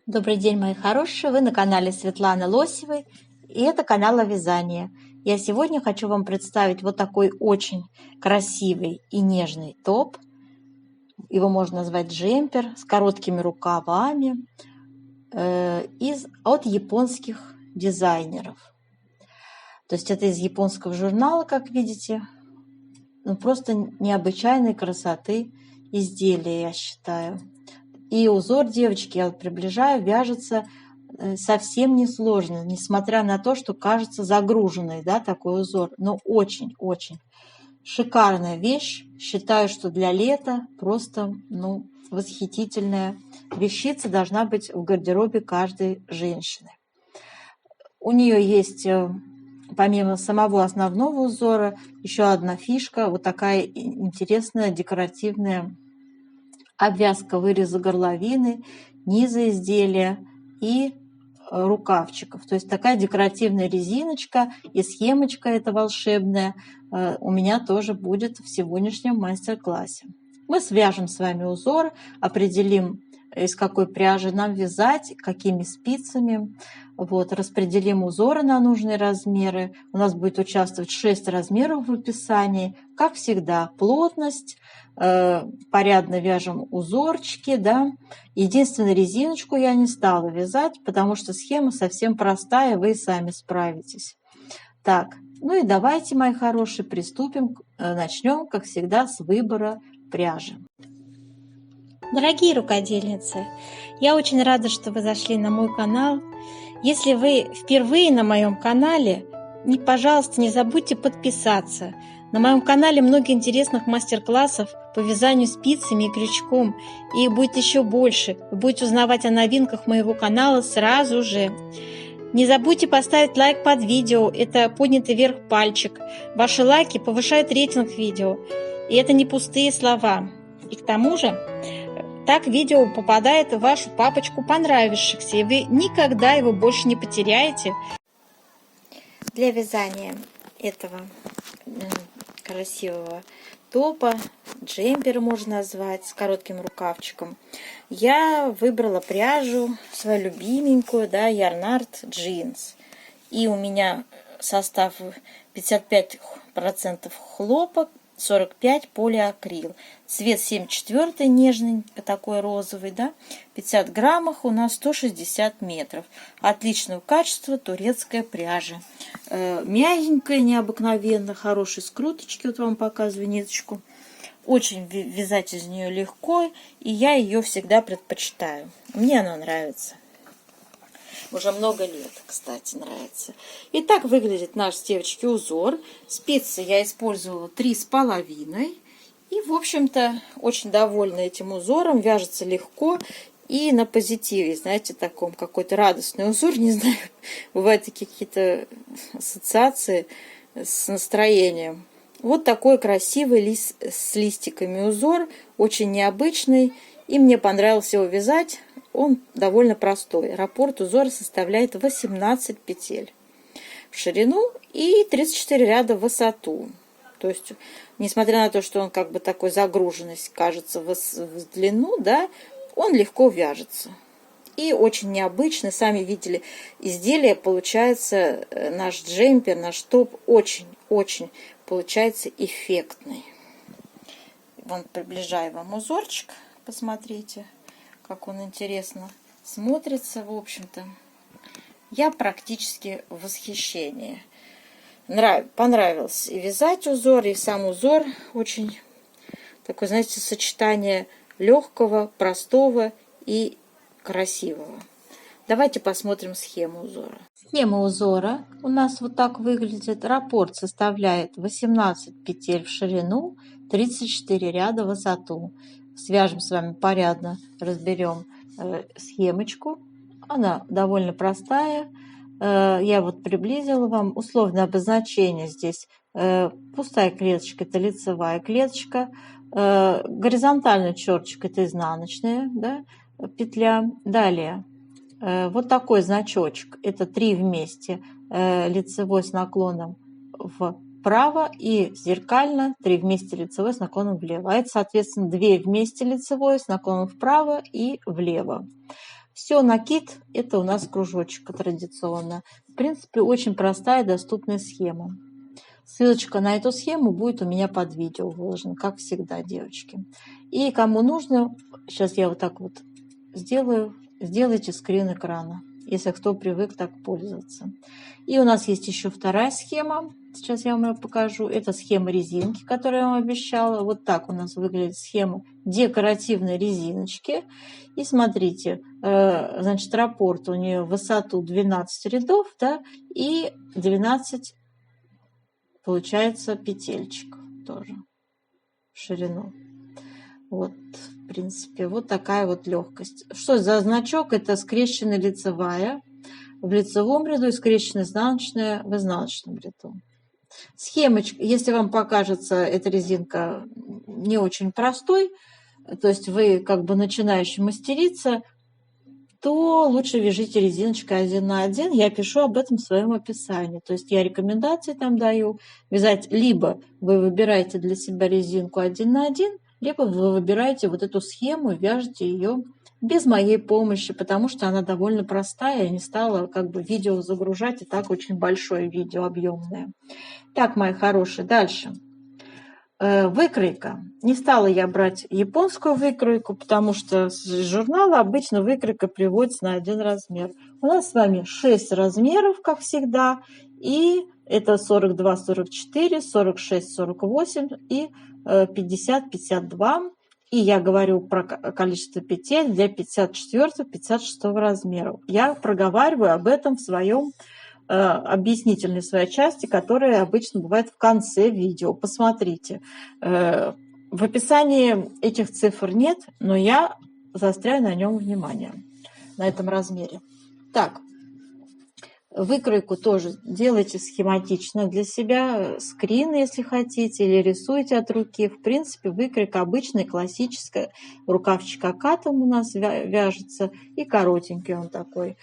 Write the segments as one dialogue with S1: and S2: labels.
S1: Добрый день, мои хорошие! Вы на канале Светланы Лосевой, и это канал о вязании. Я сегодня хочу вам представить вот такой очень красивый и нежный топ. Его можно назвать джемпер с короткими рукавами от японских дизайнеров. То есть это из японского журнала, как видите. Ну, просто необычайной красоты изделия, я считаю. И узор, девочки, я вот приближаю, вяжется совсем несложно, несмотря на то, что кажется загруженный, да, такой узор. Но очень-очень шикарная вещь. Считаю, что для лета просто, восхитительная вещица должна быть в гардеробе каждой женщины. У нее есть, помимо самого основного узора, еще одна фишка, вот такая интересная декоративная обвязка выреза горловины, низа изделия и рукавчиков. То есть такая декоративная резиночка и схемочка эта волшебная у меня тоже будет в сегодняшнем мастер-классе. Мы свяжем с вами узор, определим, из какой пряжи нам вязать, какими спицами. Вот, распределим узоры на нужные размеры. У нас будет участвовать 6 размеров в описании. Как всегда, плотность, порядно вяжем узорчики, да. Единственное, резиночку я не стала вязать, потому что схема совсем простая, вы и сами справитесь. Так, ну и давайте, мои хорошие, приступим. Начнем, как всегда, с выбора пряжи.
S2: Дорогие рукодельницы, я очень рада, что вы зашли на мой канал. Если вы впервые на моем канале, пожалуйста, не забудьте подписаться. На моем канале много интересных мастер-классов по вязанию спицами и крючком, и их будет еще больше. Вы будете узнавать о новинках моего канала сразу же. Не забудьте поставить лайк под видео, это поднятый вверх пальчик. Ваши лайки повышают рейтинг видео, и это не пустые слова. И к тому же, так видео попадает в вашу папочку понравившихся, и вы никогда его больше не потеряете. Для вязания этого красивого топа, джемпер можно назвать, с коротким рукавчиком, я выбрала пряжу свою любименькую, да, Yarnart Jeans. И у меня состав 55% хлопок, 45 полиакрил. Цвет 7/4 нежный, такой розовый, да. 50 граммах у нас 160 метров. Отличного качества турецкая пряжа. Мягенькая, необыкновенно, хорошие скруточки. Вот вам показываю ниточку. Очень вязать из нее легко, и я ее всегда предпочитаю. Мне она нравится. Уже много лет, кстати, нравится. И так выглядит наш, девочки, узор. Спицы я использовала 3,5. И, в общем-то, очень довольна этим узором. Вяжется легко и на позитиве. Знаете, таком какой-то радостный узор. Не знаю, бывают такие какие-то ассоциации с настроением. Вот такой красивый с листиками узор. Очень необычный. И мне понравилось его вязать. Он довольно простой. Раппорт узора составляет 18 петель в ширину и 34 ряда в высоту. То есть, несмотря на то, что он как бы такой загруженность кажется в длину, да, он легко вяжется. И очень необычный. Сами видели изделие. Получается, наш джемпер, наш топ очень-очень получается эффектный. Вон, приближаю вам узорчик. Посмотрите, как он интересно смотрится, в общем-то. Я практически в восхищении. Понравилось и вязать узор, и сам узор очень такое, знаете, сочетание легкого, простого и красивого. Давайте посмотрим схему узора.
S1: Схема узора у нас вот так выглядит. Раппорт составляет 18 петель в ширину, 34 ряда в высоту. Свяжем с вами порядно, разберем схемочку. Она довольно простая. Я вот приблизила вам условное обозначение здесь. Пустая клеточка – это лицевая клеточка. Горизонтальный черточек – это изнаночная, да, петля. Далее вот такой значочек – это 3 вместе, лицевой с наклоном вправо и зеркально 3 вместе лицевой с наклоном влево. А это, соответственно, 2 вместе лицевой с наклоном вправо и влево. Все, накид – это у нас кружочек традиционно. В принципе, очень простая доступная схема. Ссылочка на эту схему будет у меня под видео выложена, как всегда, девочки. И кому нужно, сейчас я вот так вот сделаю, сделайте скрин экрана, если кто привык так пользоваться. И у нас есть еще вторая схема. Сейчас я вам ее покажу. Это схема резинки, которую я вам обещала. Вот так у нас выглядит схема декоративной резиночки. И смотрите, значит, раппорт у нее в высоту 12 рядов, да, и 12, получается, петельчик тоже в ширину. Вот, в принципе, вот такая вот легкость. Что за значок? Это скрещенная лицевая в лицевом ряду и скрещенная изнаночная в изнаночном ряду. Схемочка, если вам покажется эта резинка не очень простой, то есть вы как бы начинающий мастерица, то лучше вяжите резиночкой 1 на 1. Я пишу об этом в своем описании. То есть я рекомендации там даю вязать. Либо вы выбираете для себя резинку 1 на 1, либо вы выбираете вот эту схему и вяжете ее без моей помощи, потому что она довольно простая. Я не стала как бы видео загружать, и так очень большое видео, объемное. Так, мои хорошие, дальше. Выкройка. Не стала я брать японскую выкройку, потому что с журнала обычно выкройка приводится на один размер. У нас с вами 6 размеров, как всегда, и это 42, 44, 46, 48 и 50, 52. И я говорю про количество петель для 54, 56 размеров. Я проговариваю об этом в своем объяснительной своей части, которая обычно бывает в конце видео. Посмотрите. В описании этих цифр нет, но я заостряю на нем внимание, на этом размере. Так, выкройку тоже делайте схематично для себя, скрин, если хотите, или рисуйте от руки. В принципе, выкройка обычная, классическая. Рукавчик акатом у нас вяжется, и коротенький он такой.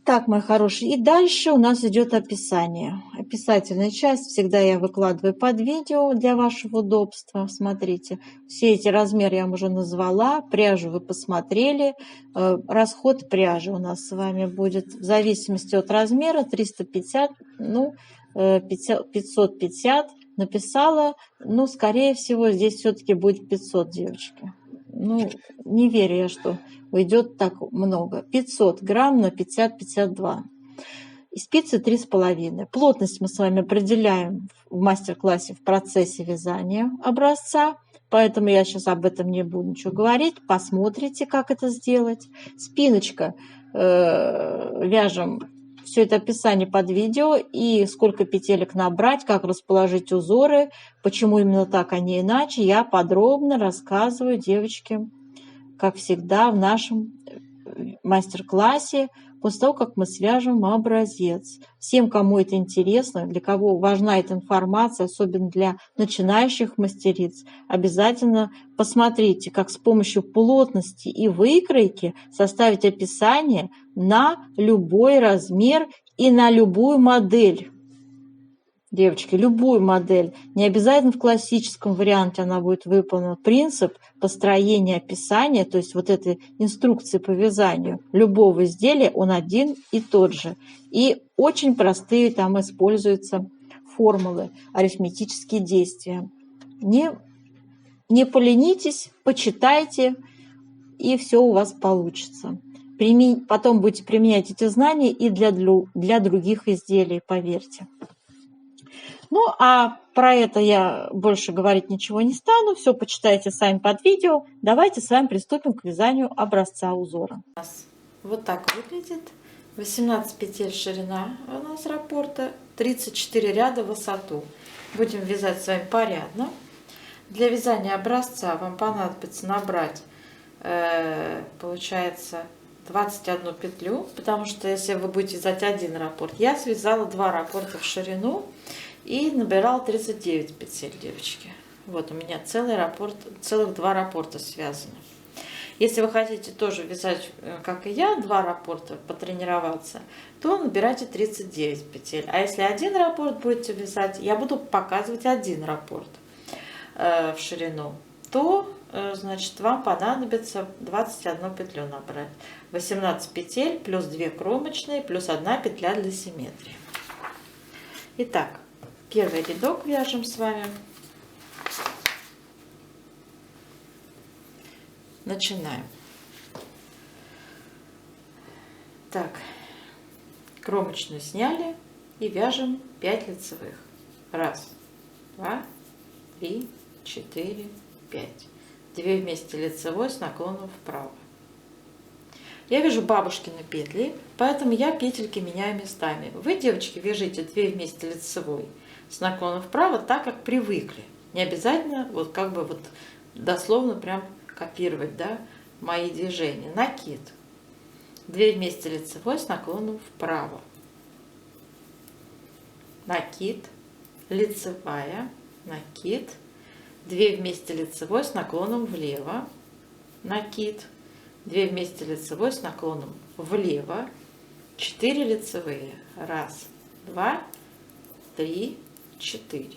S1: Так, мои хорошие, и дальше у нас идет описание. Описательная часть всегда я выкладываю под видео для вашего удобства. Смотрите, все эти размеры я вам уже назвала, пряжу вы посмотрели. Расход пряжи у нас с вами будет в зависимости от размера 350, ну, 550 написала. Ну, скорее всего, здесь все-таки будет 500, девочки. Ну, не верю я, что уйдет так много. 500 грамм на 50-52. И спицы 3,5. Плотность мы с вами определяем в мастер-классе в процессе вязания образца. Поэтому я сейчас об этом не буду ничего говорить. Посмотрите, как это сделать. Спиночка. Вяжем все это описание под видео. И сколько петелек набрать, как расположить узоры. Почему именно так, а не иначе. Я подробно рассказываю, девочки, как всегда, в нашем мастер-классе, после того, как мы свяжем образец. Всем, кому это интересно, для кого важна эта информация, особенно для начинающих мастериц, обязательно посмотрите, как с помощью плотности и выкройки составить описание на любой размер и на любую модель. Девочки, любую модель, не обязательно в классическом варианте она будет выполнена. Принцип построения описания, то есть вот этой инструкции по вязанию любого изделия, он один и тот же. И очень простые там используются формулы, арифметические действия. Не поленитесь, почитайте, и все у вас получится. Потом будете применять эти знания и для других изделий, поверьте. Ну, а про это я больше говорить ничего не стану. Все почитайте сами под видео. Давайте с вами приступим к вязанию образца узора.
S2: Вот так выглядит. 18 петель ширина у нас раппорта, 34 ряда в высоту. Будем вязать с вами порядно. Для вязания образца вам понадобится набрать, получается, 21 петлю, потому что если вы будете вязать один раппорт, я связала 2 раппорта в ширину и набирала 39 петель, девочки. Вот у меня целых 2 раппорта связаны. Если вы хотите тоже вязать, как и я, 2 раппорта, потренироваться, то набирайте 39 петель. А если один раппорт будете вязать, я буду показывать один раппорт в ширину, то, значит, вам понадобится 21 петлю набрать. 18 петель плюс 2 кромочные плюс 1 петля для симметрии. Итак, первый рядок вяжем с вами. Начинаем. Так, кромочную сняли и вяжем 5 лицевых. 1, 2, 3, 4, 5. 2 вместе лицевой с наклоном вправо. Я вяжу бабушкины петли, поэтому я петельки меняю местами. Вы, девочки, вяжите 2 вместе лицевой с наклоном вправо, так как привыкли. Не обязательно вот как бы вот дословно прям копировать, да, мои движения. Накид. 2 вместе лицевой с наклоном вправо. Накид, лицевая, накид. 2 вместе лицевой с наклоном влево. Накид. 2 вместе лицевой с наклоном влево. 4 лицевые. 1, 2, 3, 4.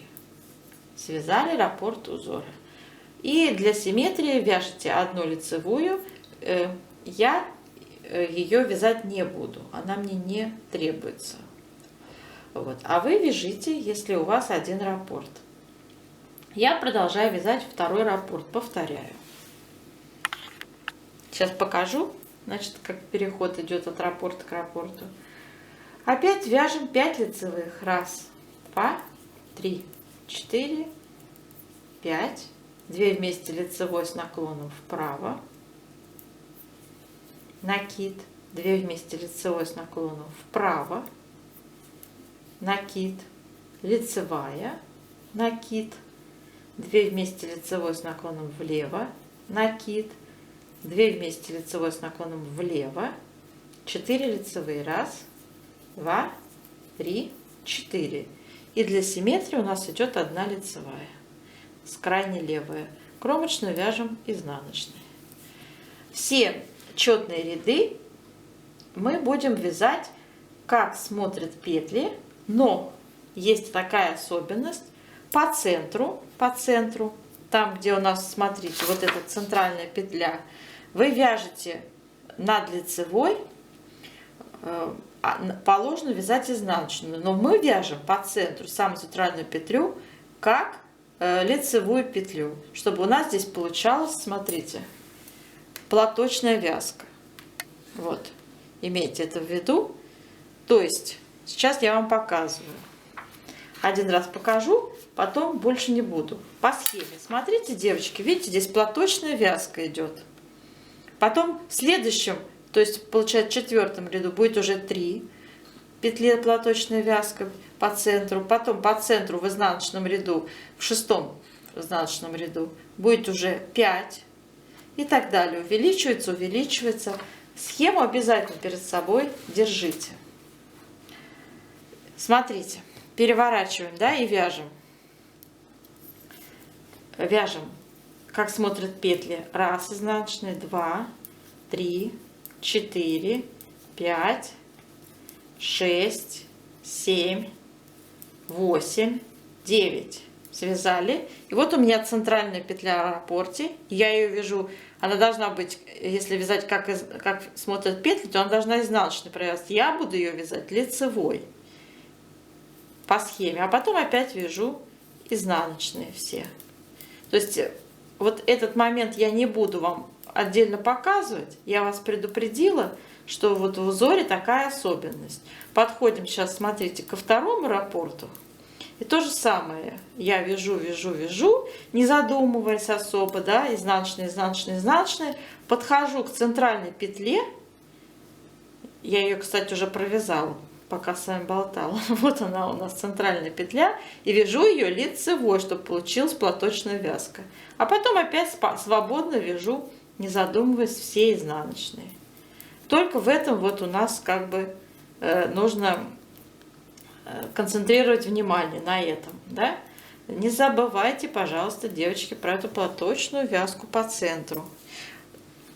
S2: Связали раппорт узора. И для симметрии вяжите 1 лицевую. Я ее вязать не буду, она мне не требуется. Вот. А вы вяжите, если у вас 1 раппорт. Я продолжаю вязать 2 раппорт, повторяю. Сейчас покажу, значит, как переход идет от раппорта к раппорту. Опять вяжем 5 лицевых. 1, 2, 3, 4, 5. 2 вместе лицевой с наклоном вправо. Накид. 2 вместе лицевой с наклоном вправо. Накид. Лицевая. Накид. 2 вместе лицевой с наклоном влево. Накид. 2 вместе лицевой с наклоном влево. 4 лицевые. 1, 2, 3, 4. И для симметрии у нас идет 1 лицевая. С крайней левой. Кромочную вяжем изнаночной. Все четные ряды мы будем вязать, как смотрят петли, но есть такая особенность: по центру, там, где у нас, смотрите, вот эта центральная петля, вы вяжете над лицевой, положено вязать изнаночную, но мы вяжем по центру самую центральную петлю как лицевую петлю, чтобы у нас здесь получалось, смотрите, платочная вязка. Вот, имейте это в виду. То есть сейчас я вам показываю. 1 раз покажу, потом больше не буду. По схеме. Смотрите, девочки, видите, здесь платочная вязка идет. Потом в следующем, то есть получается в 4 ряду будет уже 3 петли платочная вязка по центру. Потом по центру в изнаночном ряду, в 6 изнаночном ряду будет уже 5. И так далее. Увеличивается, увеличивается. Схему обязательно перед собой держите. Смотрите. Переворачиваем, да, и вяжем. Вяжем, как смотрят петли. 1 изнаночная, 2, 3, 4, 5, 6, 7, 8, 9. Связали. И вот у меня центральная петля в раппорте. Я ее вяжу. Она должна быть, если вязать как смотрят петли, то она должна изнаночной провязаться. Я буду ее вязать лицевой по схеме. А потом опять вяжу изнаночные все. То есть вот этот момент я не буду вам отдельно показывать. Я вас предупредила, что вот в узоре такая особенность. Подходим сейчас, смотрите, ко 2 раппорту. И то же самое. Я вяжу, вяжу, вяжу, не задумываясь особо, да, изнаночная, изнаночная, изнаночная. Подхожу к центральной петле. Я ее, кстати, уже провязала, пока с вами болтала. Вот она у нас центральная петля. И вяжу ее лицевой, чтобы получилась платочная вязка. А потом опять свободно вяжу, не задумываясь, все изнаночные. Только в этом вот у нас как бы нужно концентрировать внимание на этом, да? Не забывайте, пожалуйста, девочки, про эту платочную вязку по центру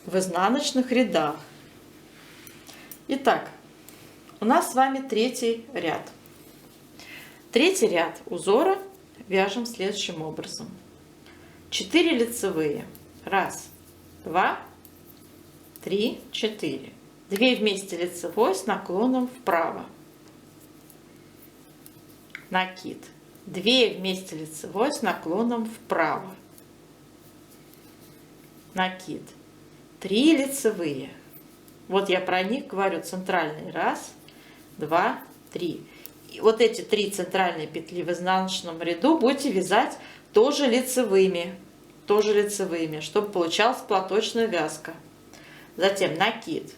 S2: в изнаночных рядах. Итак, у нас с вами 3 ряд. 3 ряд узора вяжем следующим образом. 4 лицевые. 1, 2, 3, 4. 2 вместе лицевой с наклоном вправо. Накид. 2 вместе лицевой с наклоном вправо. Накид. 3 лицевые. Вот я про них говорю центральный. 1, 2, 3. И вот эти 3 центральные петли в изнаночном ряду будете вязать тоже лицевыми. Чтобы получалась платочная вязка. Затем накид.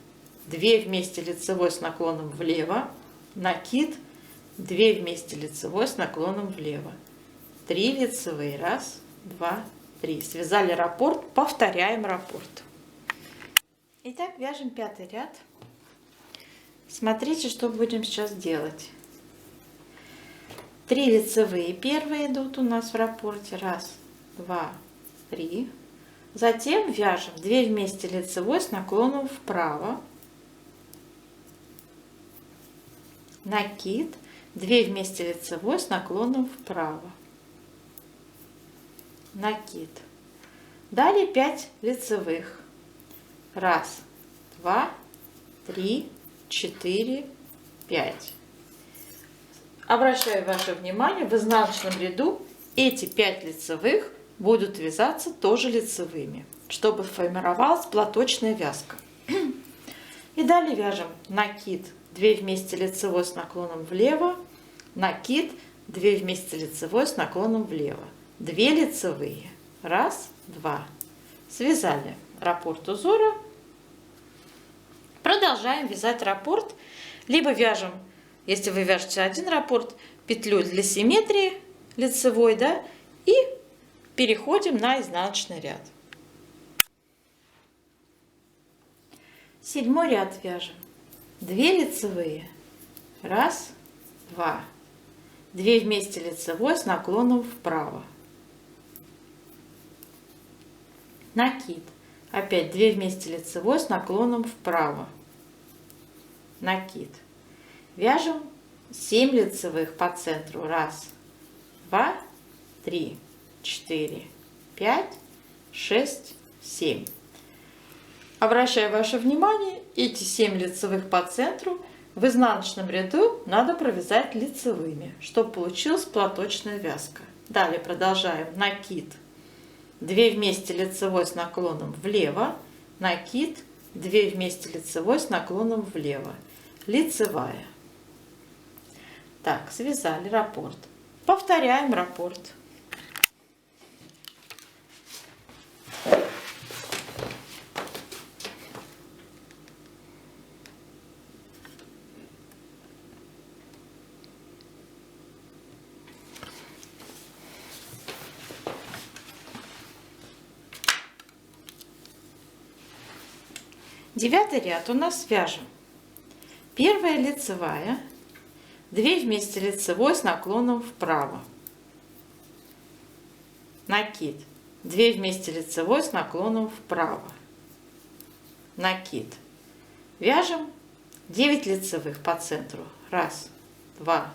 S2: 2 вместе лицевой с наклоном влево. Накид. 2 вместе лицевой с наклоном влево. 3 лицевые. 1, 2, 3. Связали раппорт. Повторяем раппорт. Итак, вяжем 5-й ряд. Смотрите, что будем сейчас делать. 3 лицевые первые идут у нас в раппорте. 1, 2, 3. Затем вяжем 2 вместе лицевой с наклоном вправо. Накид. 2 вместе лицевой с наклоном вправо. Накид. Далее 5 лицевых. 1, 2, 3, 4, 5. Обращаю ваше внимание, в изнаночном ряду эти 5 лицевых будут вязаться тоже лицевыми, чтобы формировалась платочная вязка. И далее вяжем накид 2 вместе лицевой с наклоном влево, накид 2 вместе лицевой с наклоном влево, 2 лицевые, 1, 2. Связали раппорт узора. Продолжаем вязать раппорт, либо вяжем, если вы вяжете один раппорт, петлю для симметрии лицевой, да, и переходим на изнаночный ряд. 7-й ряд вяжем 2 лицевые, 1, 2, 2 вместе лицевой с наклоном вправо, накид, опять 2 вместе лицевой с наклоном вправо, накид, вяжем 7 лицевых по центру, 1, 2, 3, 4, 5, 6, 7. Обращаю ваше внимание, эти 7 лицевых по центру в изнаночном ряду надо провязать лицевыми, чтобы получилась платочная вязка. Далее продолжаем. Накид, 2 вместе лицевой с наклоном влево, накид, 2 вместе лицевой с наклоном влево, лицевая. Так, связали раппорт. Повторяем раппорт. Девятый ряд у нас вяжем. Первая лицевая, 2 вместе лицевой с наклоном вправо, накид, 2 вместе лицевой с наклоном вправо, накид, вяжем 9 лицевых по центру, 1, 2,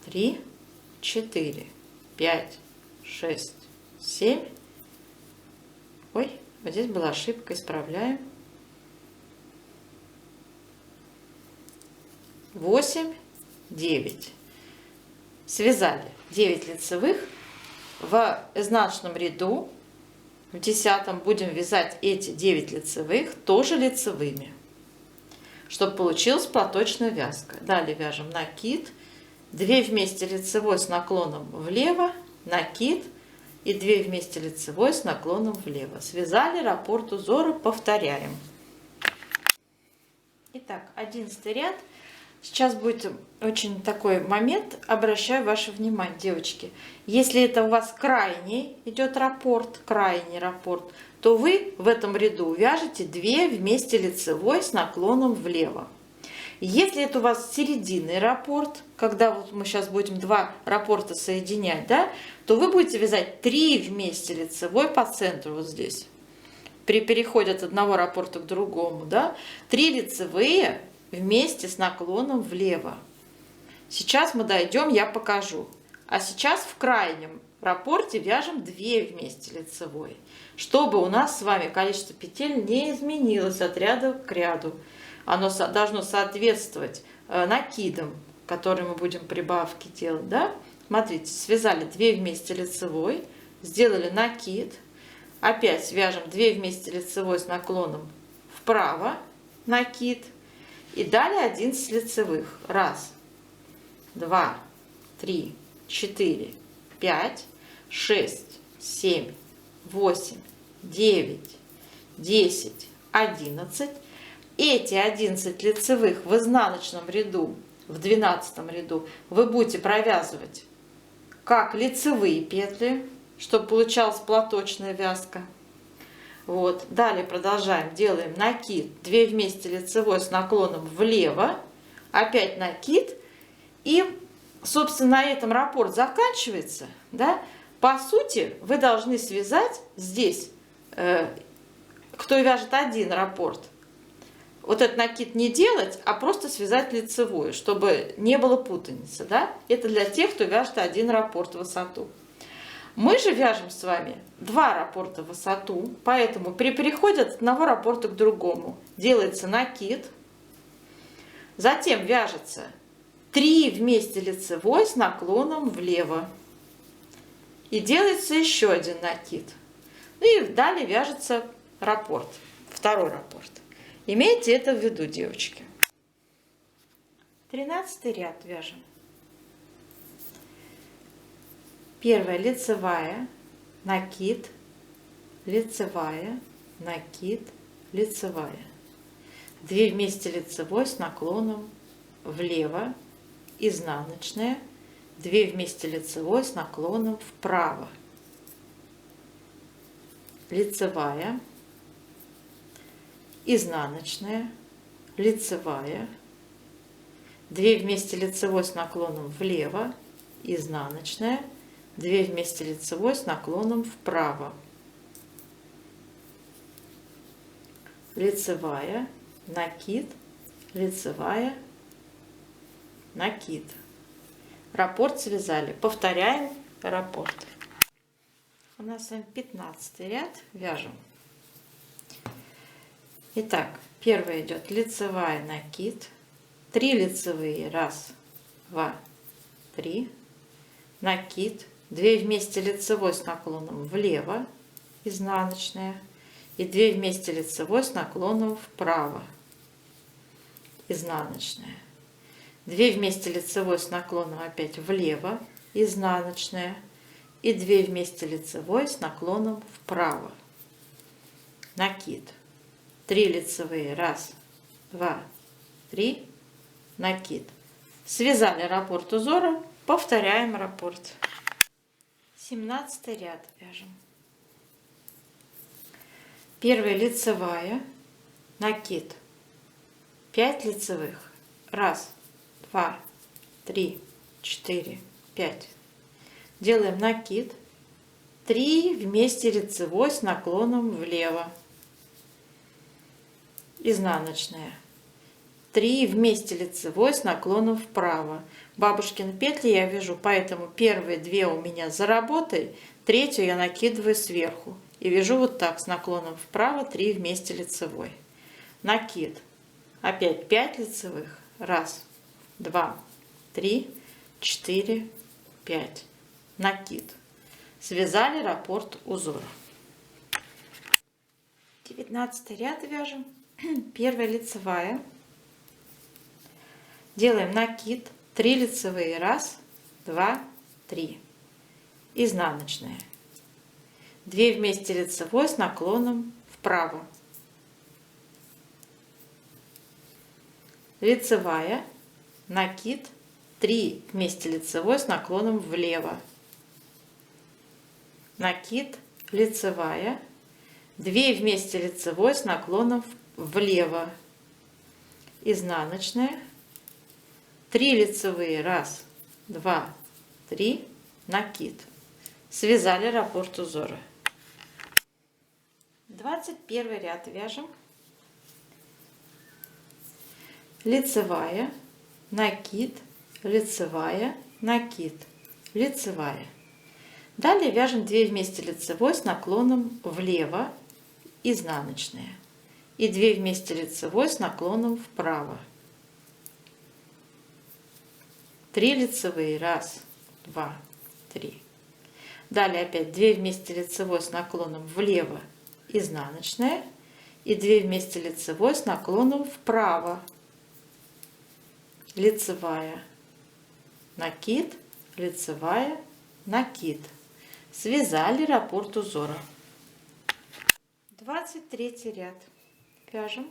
S2: 3, 4, 5, 6, 7. Ой, вот здесь была ошибка, исправляем. 8, 9. Связали 9 лицевых. В изнаночном ряду в 10-м будем вязать эти 9 лицевых тоже лицевыми, чтобы получилась платочная вязка. Далее вяжем накид, 2 вместе лицевой с наклоном влево, накид и 2 вместе лицевой с наклоном влево. Связали раппорт узора, повторяем. Итак, 11 ряд. Сейчас будет очень такой момент, обращаю ваше внимание, девочки. Если это у вас крайний идет раппорт, крайний раппорт, то вы в этом ряду вяжете 2 вместе лицевой с наклоном влево. Если это у вас серединный раппорт, когда вот мы сейчас будем 2 раппорта соединять, да, то вы будете вязать 3 вместе лицевой по центру вот здесь. При переходе от одного раппорта к другому, да, 3 лицевые вместе с наклоном влево. Сейчас мы дойдем, я покажу. А сейчас в крайнем раппорте вяжем 2 вместе лицевой, чтобы у нас с вами количество петель не изменилось от ряда к ряду. Оно должно соответствовать накидам, которые мы будем прибавки делать, да? Смотрите, связали 2 вместе лицевой, сделали накид, опять вяжем 2 вместе лицевой с наклоном вправо, накид, и далее 11 лицевых. 1, 2, 3, 4, 5, 6, 7, 8, 9, 10, 11. Эти 11 лицевых в изнаночном ряду, в 12 ряду, вы будете провязывать как лицевые петли, чтобы получалась платочная вязка. Вот. Далее продолжаем, делаем накид, 2 вместе лицевой с наклоном влево, опять накид, и, собственно, на этом раппорт заканчивается, да? По сути, вы должны связать здесь, кто вяжет один раппорт, вот этот накид не делать, а просто связать лицевую, чтобы не было путаницы, да? Это для тех, кто вяжет один раппорт в высоту. Мы же вяжем с вами 2 раппорта в высоту, поэтому при переходе от одного раппорта к другому делается накид, затем вяжется 3 вместе лицевой с наклоном влево, и делается еще один накид. И далее вяжется раппорт, второй раппорт. Имейте это в виду, девочки. 13 ряд вяжем. Первая лицевая, накид, лицевая, накид, лицевая. 2 вместе лицевой с наклоном влево, изнаночная, 2 вместе лицевой с наклоном вправо. Лицевая, изнаночная, лицевая, 2 вместе лицевой с наклоном влево, изнаночная, 2 вместе лицевой с наклоном вправо. Лицевая, накид, лицевая, накид. Раппорт связали. Повторяем раппорт. У нас с вами 15 ряд. Вяжем. Итак, первая идет лицевая, накид, 3 лицевые, 1, 2, 3, накид, 2 вместе лицевой с наклоном влево, изнаночная, и 2 вместе лицевой с наклоном вправо, изнаночная, 2 вместе лицевой с наклоном опять влево, изнаночная, и 2 вместе лицевой с наклоном вправо, накид, 3 лицевые, 1, 2, 3, накид. Связали раппорт узора, повторяем раппорт. 17 ряд вяжем. Первая лицевая, накид, 5 лицевых, 1, 2, 3, 4, 5. Делаем накид, 3 вместе лицевой с наклоном влево, изнаночная, 3 вместе лицевой с наклоном вправо. Бабушкины петли я вяжу, поэтому первые 2 у меня за работой, 3-ю я накидываю сверху и вяжу вот так с наклоном вправо, 3 вместе лицевой. Накид, опять 5 лицевых, 1, 2, 3, 4, 5. Накид. Связали раппорт узора. 19 ряд вяжем. Первая лицевая. Делаем накид, 3 лицевые, 1, 2, 3, изнаночная, 2 вместе лицевой с наклоном вправо, лицевая, накид, 3 вместе лицевой с наклоном влево, накид, лицевая, 2 вместе лицевой с наклоном влево, изнаночная, 3 лицевые, 1, 2, 3, накид. Связали раппорт узора. 21 ряд вяжем. Лицевая, накид, лицевая, накид, лицевая. Далее вяжем 2 вместе лицевой с наклоном влево, изнаночная. и 2 вместе лицевой с наклоном вправо. 3 лицевые, 1, 2, 3. Далее опять 2 вместе лицевой с наклоном влево, изнаночная, и 2 вместе лицевой с наклоном вправо, лицевая, накид, лицевая, накид. Связали раппорт узора. 23 ряд. Вяжем.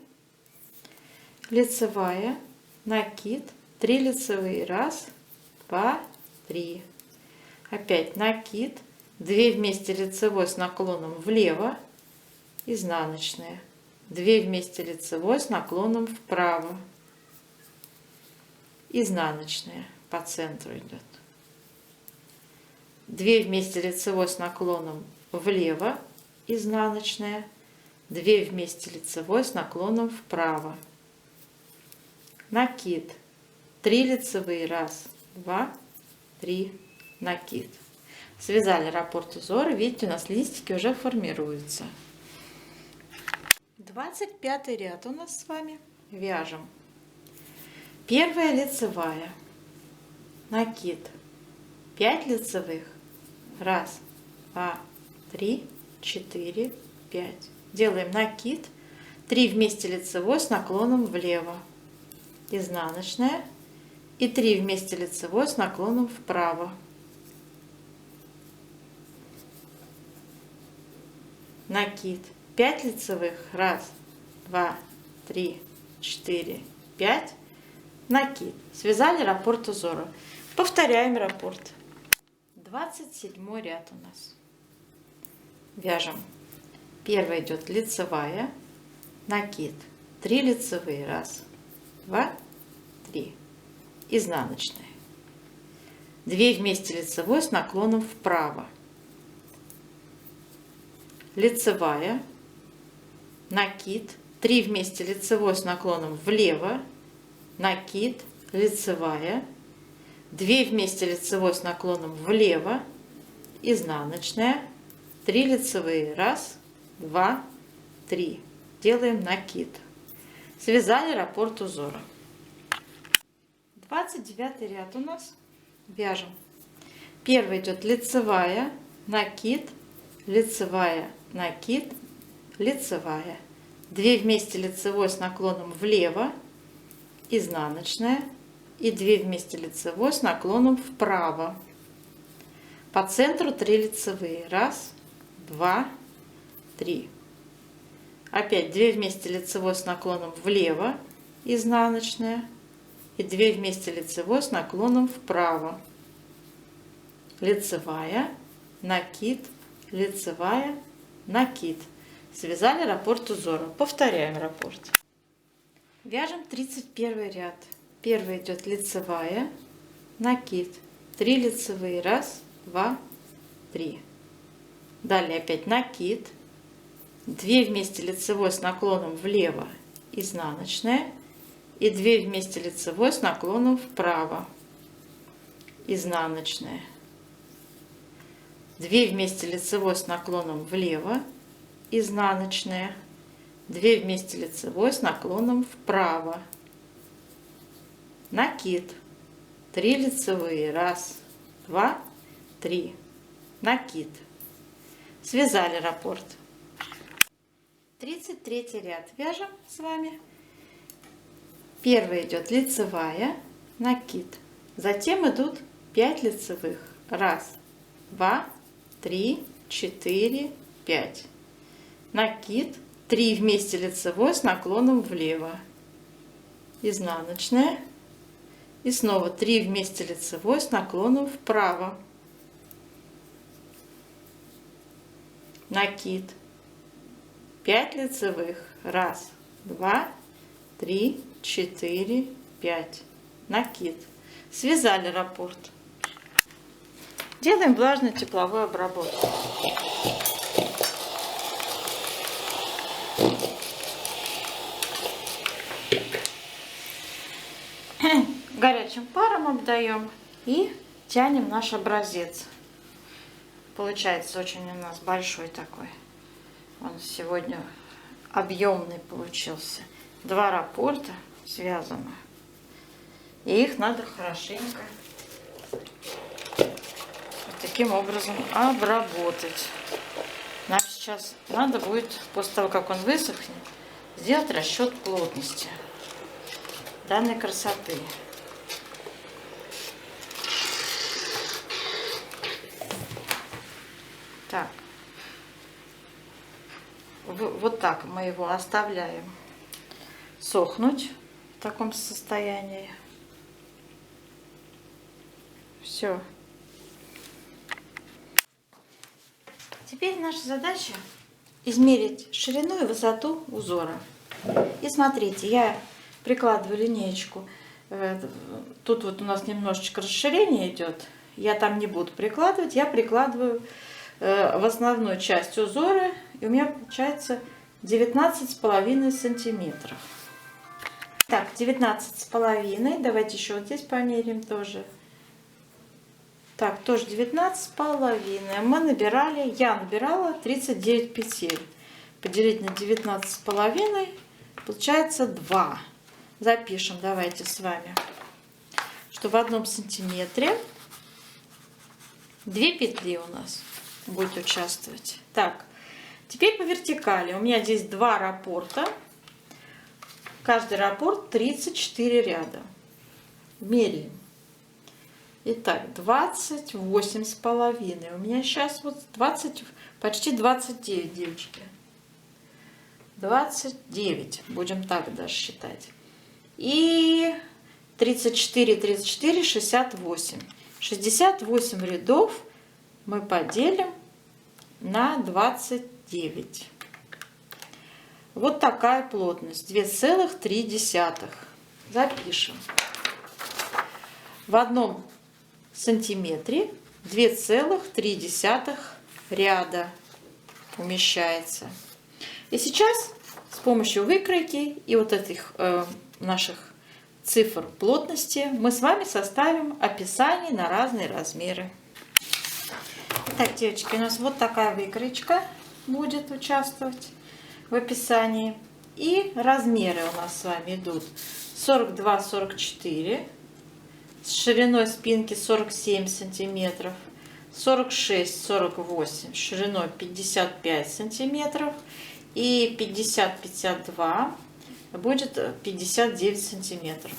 S2: Лицевая, накид, 3 лицевые, 1, 2, 3. Опять накид, 2 вместе лицевой с наклоном влево, изнаночная, 2 вместе лицевой с наклоном вправо, изнаночная, по центру идет, 2 вместе лицевой с наклоном влево, изнаночная, 2 вместе лицевой с наклоном вправо, накид, 3 лицевые, 1, 2, 3, накид. Связали раппорт узора, видите, у нас листики уже формируются. 25 ряд у нас с вами. Вяжем. Первая лицевая, накид, 5 лицевых, 1, 2, 3, 4, 5. Делаем накид, 3 вместе лицевой с наклоном влево, изнаночная, и 3 вместе лицевой с наклоном вправо, накид, 5 лицевых, 1, 2, 3, 4, 5, накид. Связали раппорт узора. Повторяем раппорт. 27 ряд у нас. Вяжем. Первая идет лицевая, накид, 3 лицевые, 1, 2, 3, изнаночная, 2 вместе лицевой с наклоном вправо, лицевая, накид, 3 вместе лицевой с наклоном влево, накид, лицевая, 2 вместе лицевой с наклоном влево, изнаночная, 3 лицевые, 1, 2, 3. Делаем накид. Связали раппорт узора. 29 ряд у нас. Вяжем. Первый идет лицевая, накид, лицевая, накид, лицевая. 2 вместе лицевой с наклоном влево, изнаночная, и 2 вместе лицевой с наклоном вправо. По центру 3 лицевые. 1, 2, 3. Опять 2 вместе лицевой с наклоном влево, изнаночная, и 2 вместе лицевой с наклоном вправо, лицевая, накид, лицевая, накид. Связали раппорт узора. Повторяем раппорт. Вяжем 31 ряд. Первый идет лицевая, накид, 3 лицевые, 1, 2, 3. Далее опять накид, 2 вместе лицевой с наклоном влево, изнаночная, и 2 вместе лицевой с наклоном вправо, изнаночная, 2 вместе лицевой с наклоном влево, изнаночная, 2 вместе лицевой с наклоном вправо, накид, 3 лицевые, 1, 2, 3, накид. Связали раппорт. 33 ряд вяжем с вами. Первый идет лицевая, накид, затем идут 5 лицевых, 1, 2, 3, 4, 5, накид, 3 вместе лицевой с наклоном влево, изнаночная, и снова 3 вместе лицевой с наклоном вправо, накид, 5 лицевых, 1, 2, 3, 4, 5, накид. Связали раппорт. Делаем влажную тепловую обработку. Горячим паром обдаем и тянем наш образец. Получается очень у нас большой такой. Он сегодня объемный получился. 2 раппорта связаны. И их надо хорошенько вот таким образом обработать. Нам сейчас надо будет, после того, как он высохнет, сделать расчет плотности данной красоты. Так, вот так мы его оставляем сохнуть в таком состоянии. Все. Теперь наша задача измерить ширину и высоту узора. И смотрите, я прикладываю линеечку. Тут вот у нас немножечко расширение идет. Я там не буду прикладывать. Я прикладываю в основную часть узора. И у меня получается 19,5 сантиметров. Так, 19,5. Давайте еще вот здесь померим тоже. Так, тоже 19,5. Мы набирали, я набирала 39 петель. Поделить на 19,5 получается 2. Запишем, давайте с вами, что в 1 сантиметре 2 петли у нас будет участвовать. Так, теперь по вертикали. У меня здесь 2 раппорта. Каждый раппорт 34 ряда. Меряем. Итак, 28,5. У меня сейчас вот 20, почти 29, девочки. 29. Будем так даже считать. И 34, 34, 68. 68 рядов мы поделим на 29. Вот такая плотность. 2,3. Запишем. В 1 сантиметре 2,3 ряда умещается. И сейчас с помощью выкройки и вот этих наших цифр плотности мы с вами составим описание на разные размеры. Итак, девочки, у нас вот такая выкроечка будет участвовать в описании. И размеры у нас с вами идут 42-44. С шириной спинки 47 сантиметров, 46-48 шириной 55 сантиметров и 50-52 будет 59 сантиметров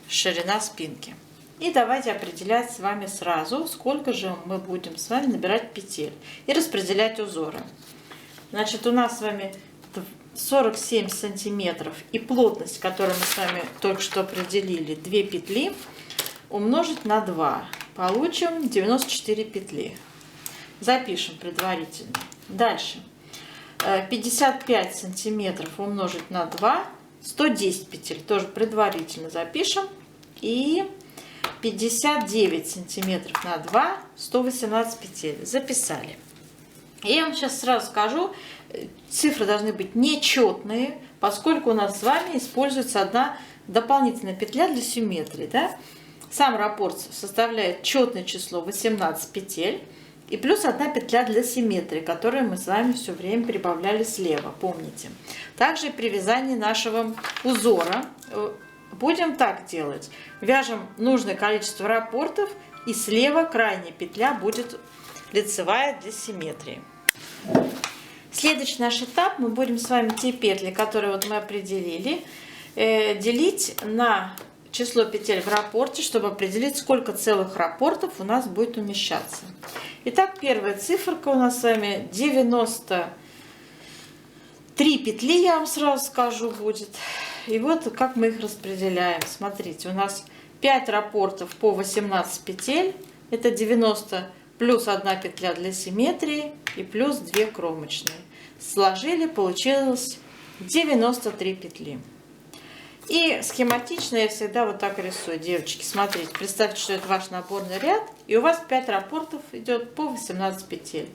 S2: ширина спинки. И давайте определять с вами сразу, сколько же мы будем с вами набирать петель и распределять узоры. Значит, у нас с вами 47 сантиметров и плотность, которую мы с вами только что определили, 2 петли, умножить на 2. Получим 94 петли. Запишем предварительно. Дальше. 55 сантиметров умножить на 2. 110 петель. Тоже предварительно запишем. И 59 сантиметров на 2. 118 петель. Записали. И я вам сейчас сразу скажу. Цифры должны быть нечетные, поскольку у нас с вами используется одна дополнительная петля для симметрии. Да? Сам раппорт составляет четное число 18 петель и плюс 1 петля для симметрии, которую мы с вами все время прибавляли слева, помните. Также при вязании нашего узора будем так делать. Вяжем нужное количество раппортов и слева крайняя петля будет лицевая для симметрии. Следующий наш этап, мы будем с вами те петли, которые вот мы определили, делить на число петель в раппорте, чтобы определить, сколько целых раппортов у нас будет умещаться. Итак, первая циферка у нас с вами 93 петли, я вам сразу скажу, будет. И вот как мы их распределяем. Смотрите, у нас 5 раппортов по 18 петель, это 90 плюс 1 петля для симметрии и плюс 2 кромочные. Сложили, получилось 93 петли. И схематично я всегда вот так рисую, девочки. Смотрите, представьте, что это ваш наборный ряд, и у вас 5 раппортов идет по 18 петель.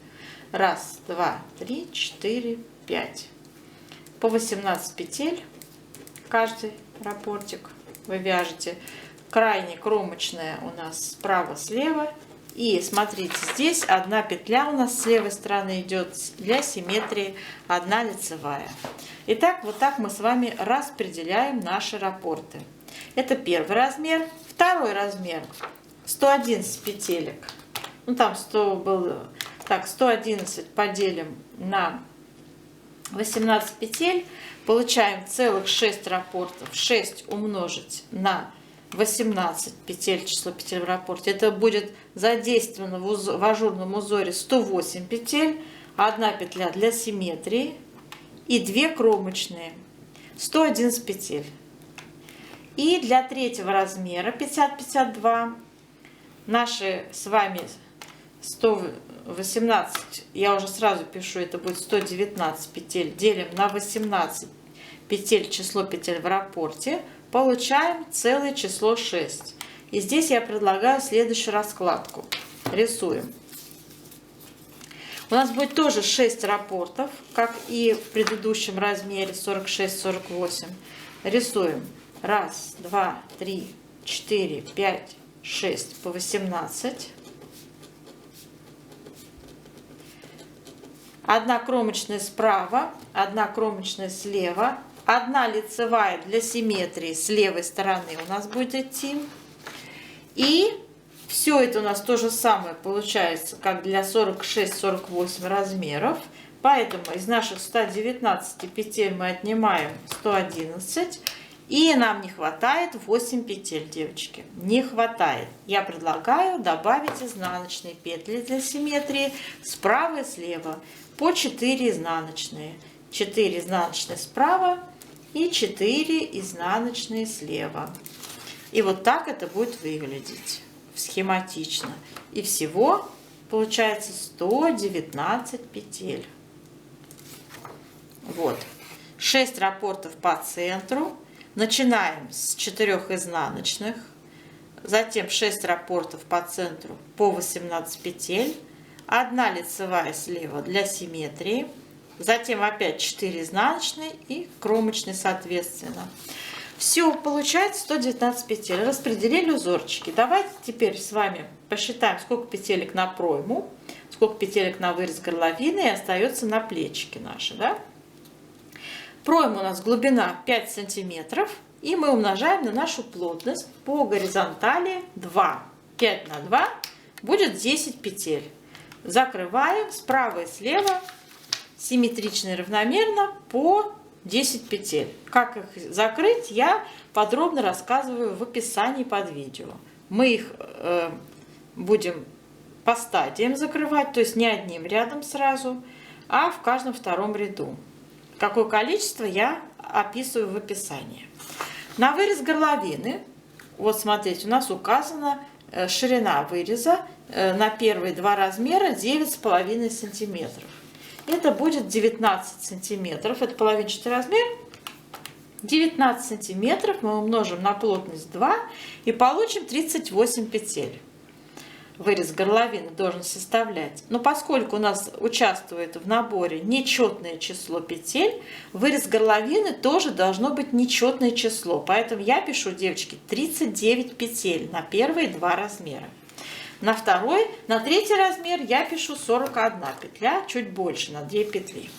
S2: 1, 2, 3, 4, 5. По 18 петель каждый раппортик вы вяжете. Крайне кромочная у нас справа-слева И смотрите, здесь одна петля у нас с левой стороны идет для симметрии, одна лицевая. Итак, вот так мы с вами распределяем наши раппорты. Это первый размер. Второй размер 111 петелек. Ну там 100 было. Так, 111 поделим на 18 петель. Получаем целых 6 раппортов. 6 умножить на 18 петель, число петель в раппорте. Это будет задействовано в ажурном узоре 108 петель. Одна петля для симметрии и 2 кромочные. 111 петель. И для третьего размера 50-52 наши с вами 118, я уже сразу пишу, это будет 119 петель, делим на 18 петель, число петель в раппорте, получаем целое число 6. И здесь я предлагаю следующую раскладку. Рисуем. У нас будет тоже 6 раппортов, как и в предыдущем размере 46-48. Рисуем. 1, 2, 3, 4, 5, 6 по 18. Одна кромочная справа, одна кромочная слева, одна лицевая для симметрии с левой стороны у нас будет идти. И все это у нас то же самое получается, как для 46-48 размеров. Поэтому из наших 119 петель мы отнимаем 111. И нам не хватает 8 петель, девочки. Не хватает. Я предлагаю добавить изнаночные петли для симметрии справа и слева. По 4 изнаночные. 4 изнаночные справа и 4 изнаночные слева. И вот так это будет выглядеть схематично. И всего получается 119 петель. Вот. 6 раппортов по центру. Начинаем с 4 изнаночных. Затем 6 раппортов по центру по 18 петель. Одна лицевая слева для симметрии. Затем опять 4 изнаночные и кромочные соответственно. Все, получается 119 петель. Распределили узорчики. Давайте теперь с вами посчитаем, сколько петелек на пройму, сколько петелек на вырез горловины и остается на плечики наши. Да? Пройма у нас глубина 5 сантиметров. И мы умножаем на нашу плотность по горизонтали 2. 5 на 2 будет 10 петель. Закрываем справа и слева симметрично и равномерно по 10 петель. Как их закрыть, я подробно рассказываю в описании под видео. Мы их будем по стадиям закрывать, то есть не одним рядом сразу, а в каждом втором ряду. Какое количество я описываю в описании. На вырез горловины, вот смотрите, у нас указана ширина выреза на первые 2 размера 9,5 сантиметров. Это будет 19 сантиметров, это половинчатый размер. 19 сантиметров мы умножим на плотность 2 и получим 38 петель. Вырез горловины должен составлять. Но поскольку у нас участвует в наборе нечетное число петель, вырез горловины тоже должно быть нечетное число. Поэтому я пишу, девочки, 39 петель на первые 2 размера. На второй, на третий размер я пишу 41 петля, чуть больше, на 2 петли.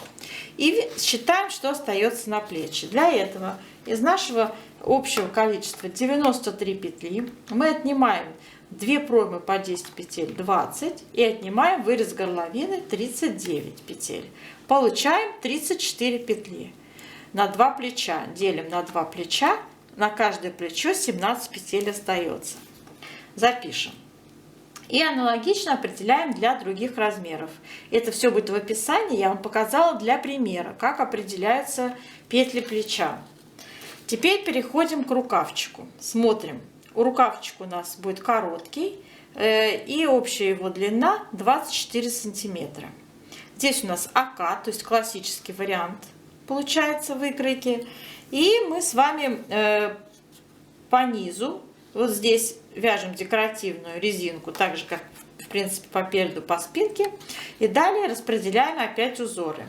S2: И считаем, что остается на плечи. Для этого из нашего общего количества 93 петли мы отнимаем 2 проймы по 10 петель, 20, и отнимаем вырез горловины 39 петель. Получаем 34 петли. На 2 плеча делим на 2 плеча, на каждое плечо 17 петель остается. Запишем. И аналогично определяем для других размеров. Это все будет в описании, я вам показала для примера, как определяются петли плеча. Теперь переходим к рукавчику. Смотрим. У рукавчика у нас будет короткий, и общая его длина 24 сантиметра. Здесь у нас АК, то есть классический вариант получается выкройки. И мы с вами по низу, вот здесь вяжем декоративную резинку, так же как в принципе по переду, по спинке. И далее распределяем опять узоры.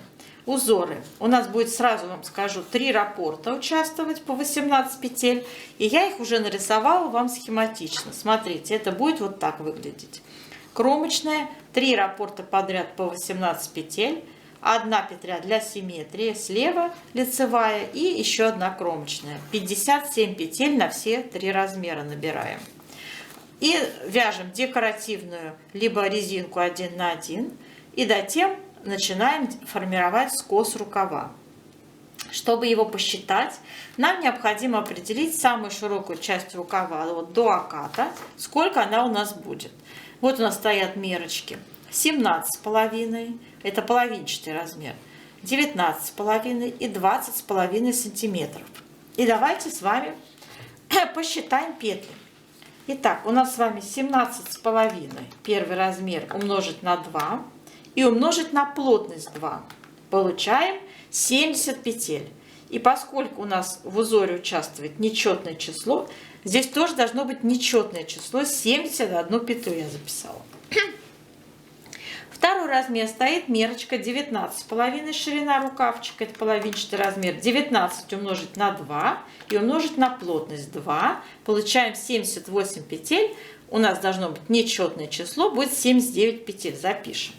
S2: Узоры. У нас будет, сразу вам скажу, 3 раппорта участвовать по 18 петель. И я их уже нарисовала вам схематично. Смотрите, это будет вот так выглядеть. кромочная, 3 раппорта подряд по 18 петель, 1 петля для симметрии, слева лицевая и еще 1 кромочная. 57 петель на все 3 размера набираем. И вяжем декоративную либо резинку 1 на 1, и затем начинаем формировать скос рукава. Чтобы его посчитать, нам необходимо определить самую широкую часть рукава, вот до оката, сколько она у нас будет. Вот у нас стоят мерочки: 17,5, это половинчатый размер, 19,5 и 20,5 сантиметров. И давайте с вами посчитаем петли. Итак, у нас с вами 17,5 первый размер умножить на 2 и умножить на плотность 2. Получаем 70 петель. И поскольку у нас в узоре участвует нечетное число, здесь тоже должно быть нечетное число, 71 петлю я записала. Второй размер стоит мерочка 19,5 ширина рукавчика, это половинчатый размер. 19 умножить на 2 и умножить на плотность 2. Получаем 78 петель. У нас должно быть нечетное число, будет 79 петель. Запишем.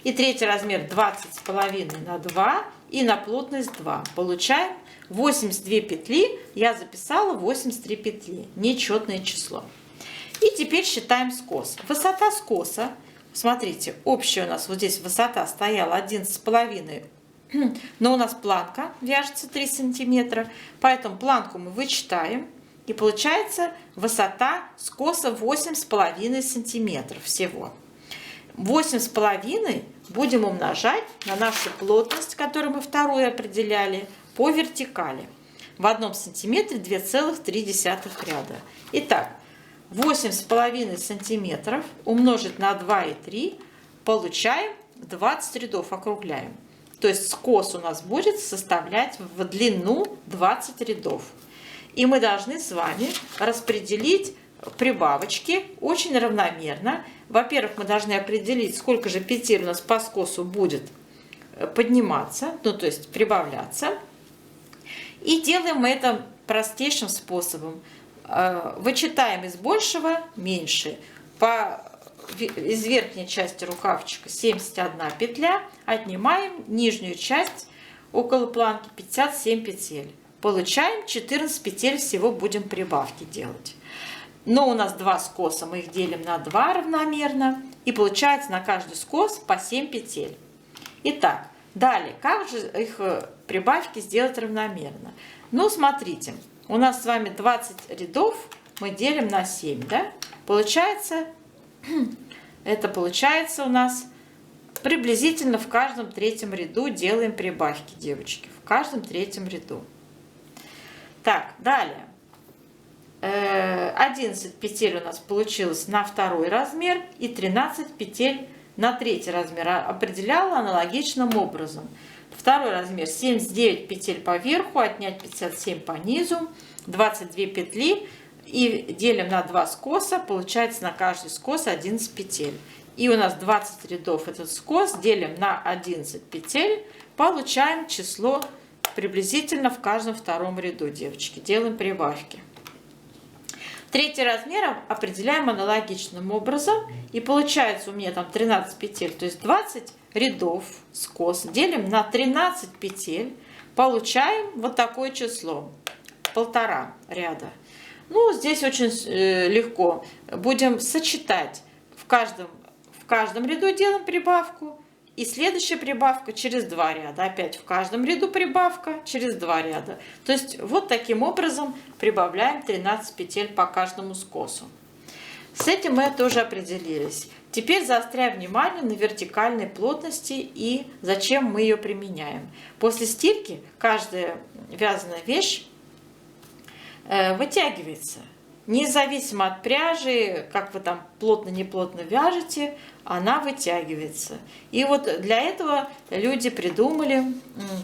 S2: И третий размер 20,5 на 2 и на плотность 2. Получаем 82 петли. Я записала 83 петли. Нечетное число. И теперь считаем скос. Высота скоса. Смотрите, общая у нас вот здесь высота стояла 11,5, но у нас планка вяжется 3 сантиметра, поэтому планку мы вычитаем, и получается высота скоса 8,5 сантиметров всего. 8,5 будем умножать на нашу плотность, которую мы вторую определяли, по вертикали. В 1 сантиметре 2,3 ряда. Итак, 8,5 сантиметров умножить на 2 и 3, получаем 20 рядов, округляем. То есть скос у нас будет составлять в длину 20 рядов. И мы должны с вами распределить прибавочки очень равномерно. Во-первых, мы должны определить, сколько же петель у нас по скосу будет подниматься, ну то есть прибавляться. И делаем мы это простейшим способом. Вычитаем из большего меньше. Из верхней части рукавчика 71 петля, отнимаем нижнюю часть около планки 57 петель. Получаем 14 петель, всего будем прибавки делать. Но у нас 2 скоса, мы их делим на 2 равномерно, и получается на каждый скос по 7 петель. Итак, далее, как же их прибавки сделать равномерно? Ну, смотрите. У нас с вами 20 рядов мы делим на 7, да? Получается, это получается у нас приблизительно в каждом третьем ряду делаем прибавки, девочки. В каждом третьем ряду. Так, далее. 11 петель у нас получилось на второй размер и 13 петель на третий размер. Определяла аналогичным образом. Второй размер 79 петель по верху, отнять 57 по низу, 22 петли и делим на 2 скоса, получается на каждый скос 11 петель. И у нас 20 рядов этот скос делим на 11 петель, получаем число приблизительно в каждом втором ряду, девочки. Делаем прибавки. Третий размер определяем аналогичным образом, и получается у меня там 13 петель, то есть 20 рядов скос делим на 13 петель, получаем вот такое число, 1,5 ряда. Ну, здесь очень легко. Будем сочетать в каждом ряду делаем прибавку, и следующая прибавка через 2 ряда. Опять в каждом ряду прибавка через 2 ряда. То есть вот таким образом прибавляем 13 петель по каждому скосу. С этим мы тоже определились. Теперь заостряем внимание на вертикальной плотности и зачем мы ее применяем. После стирки каждая вязаная вещь вытягивается. Независимо от пряжи, как вы там плотно-неплотно вяжете, она вытягивается. И вот для этого люди придумали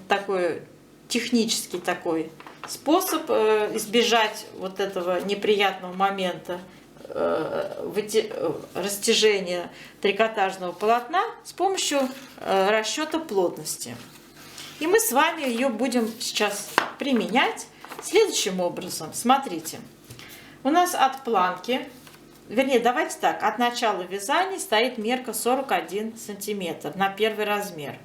S2: такой технический такой способ избежать вот этого неприятного момента растяжения трикотажного полотна с помощью расчета плотности. И мы с вами ее будем сейчас применять следующим образом. Смотрите, у нас от планки вернее, давайте так, от начала вязания стоит мерка 41 сантиметр на первый размер.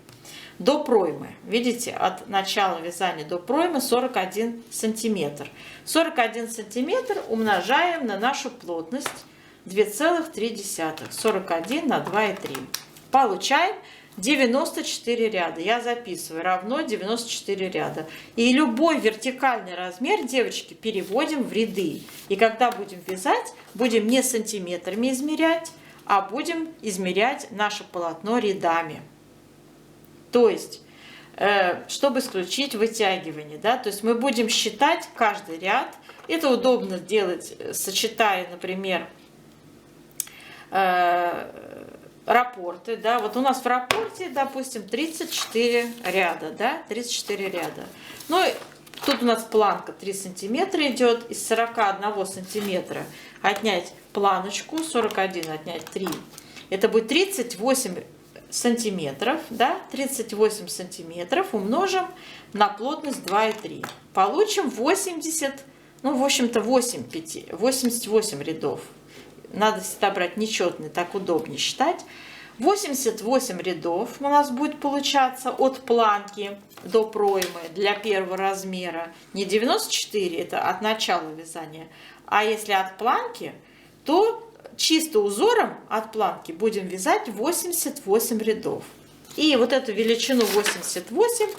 S2: До проймы, видите, от начала вязания до проймы 41 сантиметр. 41 сантиметр умножаем на нашу плотность 2,3. 41 на 2,3. Получаем 94 ряда. Я записываю, равно 94 ряда. И любой вертикальный размер, девочки, переводим в ряды. И когда будем вязать, будем не сантиметрами измерять, а будем измерять наше полотно рядами. То есть, чтобы исключить вытягивание, да, то есть мы будем считать каждый ряд. Это удобно делать, сочетая, например, раппорты, да, вот у нас в раппорте, допустим, 34 ряда, да, 34 ряда. Ну, тут у нас планка 3 сантиметра идет, из 41 сантиметра отнять планочку, 41 отнять 3, это будет 38 сантиметров, да, 38 сантиметров умножим на плотность 2,3. Получим 80, ну, в общем-то, 88 рядов. Надо всегда брать нечетный, так удобнее считать. 88 рядов у нас будет получаться от планки до проймы для первого размера. Не 94, это от начала вязания. А если от планки, то чисто узором от планки будем вязать 88 рядов. И вот эту величину 88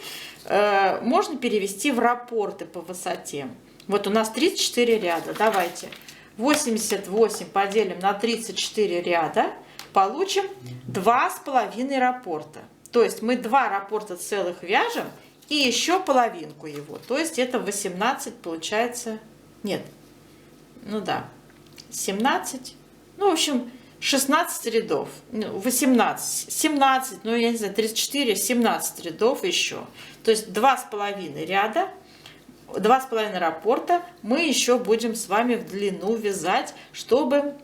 S2: можно перевести в раппорты по высоте. Вот у нас 34 ряда. Давайте 88 поделим на 34 ряда, получим 2,5 раппорта. То есть мы 2 раппорта целых вяжем и еще половинку его. То есть это 18 получается, нет, ну да, 17, ну в общем 16 рядов, 18, 17, ну я не знаю, 34, 17 рядов еще. То есть 2,5 ряда. 2,5 раппорта мы еще будем с вами в длину вязать, чтобы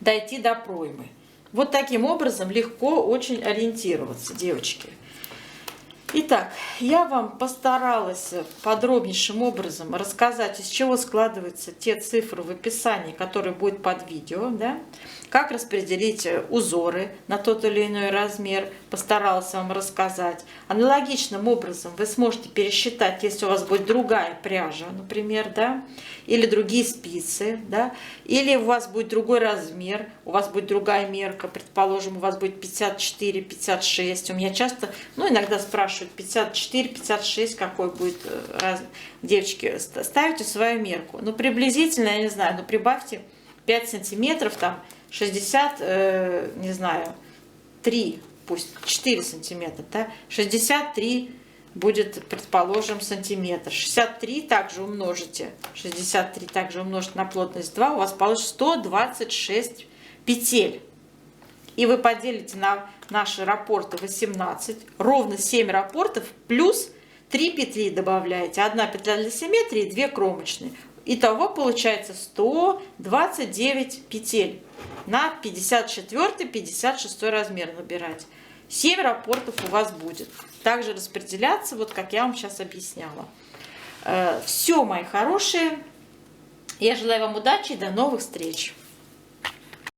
S2: дойти до проймы. Вот таким образом легко очень ориентироваться, девочки. Итак, я вам постаралась подробнейшим образом рассказать, из чего складываются те цифры в описании, которые будут под видео, да? Как распределить узоры на тот или иной размер, постаралась вам рассказать. Аналогичным образом вы сможете пересчитать, если у вас будет другая пряжа, например, да, или другие спицы, да, или у вас будет другой размер, у вас будет другая мерка, предположим, у вас будет 54, 56. У меня часто, ну, иногда спрашивают 54, 56, какой будет размер. Девочки, ставите свою мерку. Ну, приблизительно, я не знаю, ну, прибавьте 5 сантиметров, там, 60, не знаю, 3, пусть 4 сантиметра, да, 63 будет, предположим, сантиметр. 63 также умножите, 63 также умножить на плотность 2, у вас получится 126 петель. И вы поделите на наши раппорты 18, ровно 7 раппортов, плюс 3 петли добавляете. 1 петля для симметрии и 2 кромочные. Итого получается 129 петель. На 54-56 размер набирать. 7 раппортов у вас будет. Также распределяться, вот как я вам сейчас объясняла. Все, мои хорошие. Я желаю вам удачи и до новых встреч.